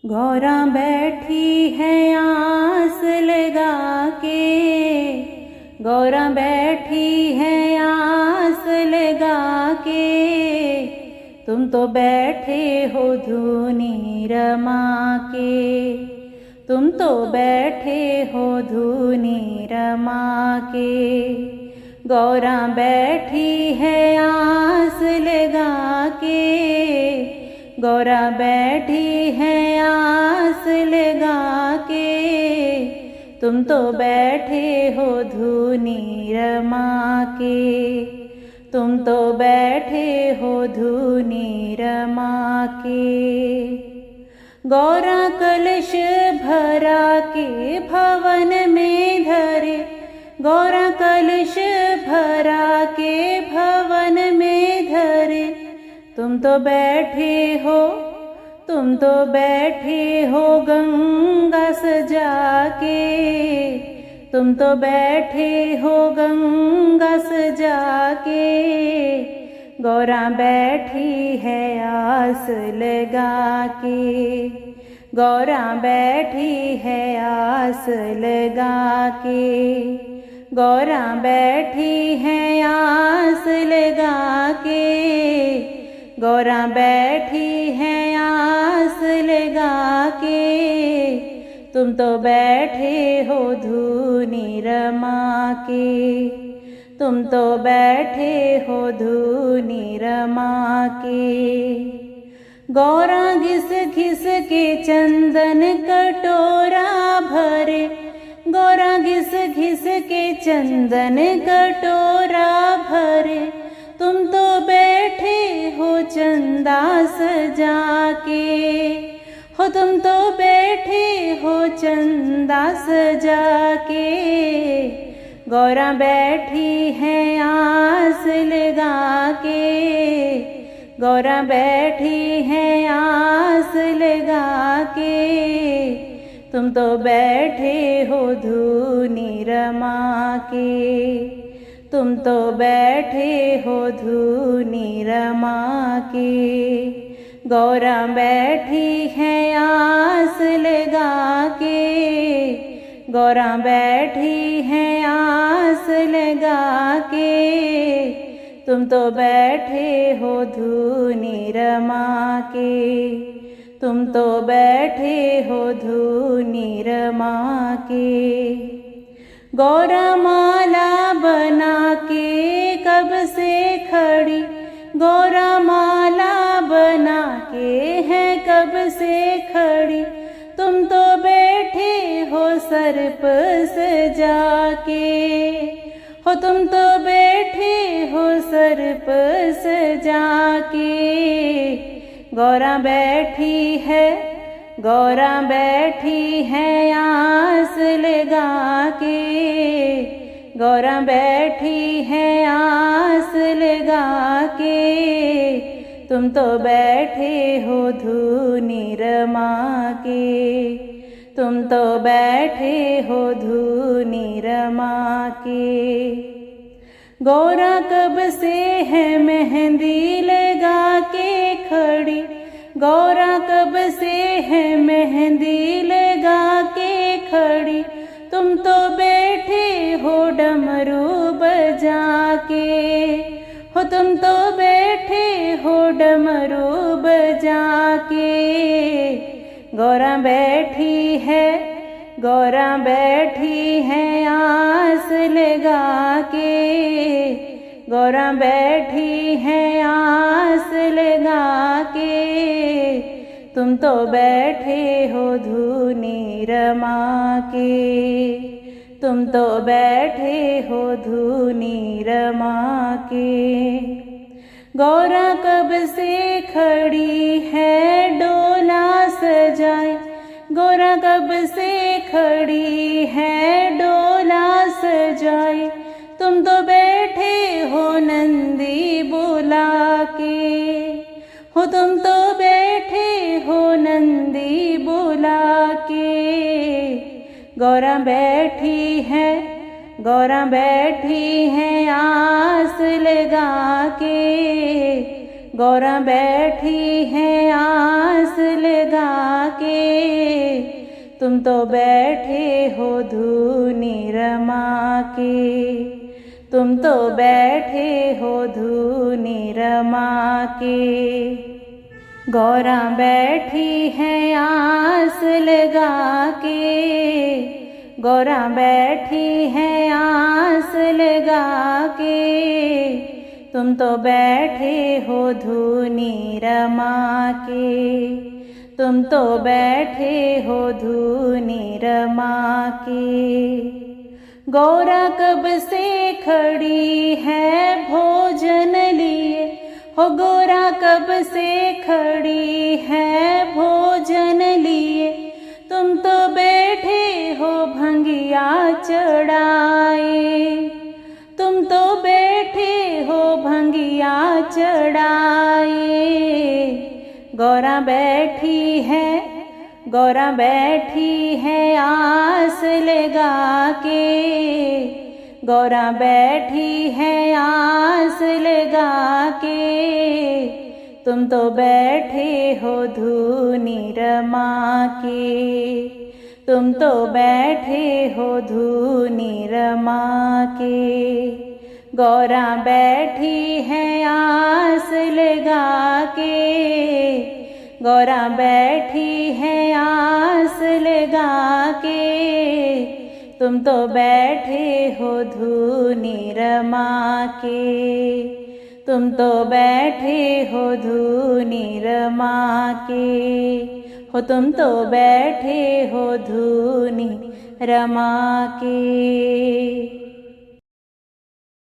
गौरा बैठी है आस लगा के, गौरा बैठी है आस लगा के। तुम तो बैठे हो धूनी रमा के, तुम तो बैठे हो धूनी रमा के। गौरा बैठी है आस लगा के, गौरा बैठी है आस लगा के। तुम तो बैठे हो धूनी रमा के, तुम तो बैठे हो धूनी रमा के। गौरा कलश भरा के भवन में धरे, गौरा कलश भरा के भवन में धरे। तुम तो बैठे हो, तुम तो बैठे हो गंगा सजा के, तुम तो बैठे हो गंगा सजा के। गौरा बैठी है आस लगा के, गौरा बैठी है आस लगा के। गौरा बैठी है आस लगा के, गौरा बैठी है आस लगा के। तुम तो बैठे हो धूनी रमा के, तुम तो बैठे हो धूनी रमा के। गौरा घिस घिस के चंदन कटोरा भरे, गौरा घिस घिस के चंदन कटोरा भरे। तुम तो बैठे हो चंदा सजा के, हो तुम तो बैठे हो चंदा सजा के। गौरा बैठी है आस लगा के, गौरा बैठी है आस लगा के। तुम तो बैठे हो धूनी रमा के, तुम तो बैठे हो धूनी रमा के। गौरा बैठी है आस लगा के, गौरा बैठी है आस लगा के। तुम तो बैठे हो धूनी रमा के, तुम तो बैठे हो धूनी रमा के। गौरा माला बना के कब से खड़ी, गौरा माला बना के है कब से खड़ी। तुम तो बैठे हो सर्प सजा के, हो तुम तो बैठे हो सर्प सजा के। गौरा बैठी है, गौरा बैठी है आस लगा के, गौरा बैठी है आस लगा के। तुम तो बैठे हो धूनी रमा के, तुम तो बैठे हो धूनी रमा के। गौरा कब से है मेहंदी लगा के खड़ी, गौरा कब से है मेहंदी लगा के खड़ी। तुम तो बैठे हो डमरू बजा के, हो तुम तो बैठे हो डमरू बजा के। गौरा बैठी है, गौरा बैठी है आस लगा के, गौरा बैठी है आस लगा के। तुम तो बैठे हो धूनी रमा के, तुम तो बैठे हो धूनी रमा के। गौरा कब से खड़ी है डोला सजाए, गौरा कब से खड़ी है डोला सजाए। तुम तो बैठे हो नंदी बुला के, हो तुम तो बैठे हो नंदी बुला के। गौरा बैठी है, गौरा बैठी है आस लगा के, गौरा बैठी है आस लगा के, तुम तो बैठे हो धूनी रमा के, तुम तो बैठे हो धूनी रमा के। गौरा बैठी है आस लगा के, गौरा बैठी है आस लगा के, तुम तो बैठे हो धूनी रमा के, तुम तो बैठे हो धूनी रमा के। गौरा कब से खड़ी है भोजन लिए, हो गौरा कब से खड़ी है भोजन लिए, तुम तो बैठे हो भंगिया चढ़ाए, तुम तो बैठे हो भंगिया चढ़ाए। गौरा बैठी है, गौरा बैठी है आस लगा के, गौरा बैठी है आस लगा के, तुम तो बैठे हो धूनी रमा के, तुम तो बैठे हो धूनी रमा के। गौरा बैठी है आस लगा के, गौरा बैठी है आस लगा के, तुम तो बैठे हो धूनी रमा के, तुम तो बैठे हो धूनी रमा के, हो तुम तो बैठे हो धूनी रमा के।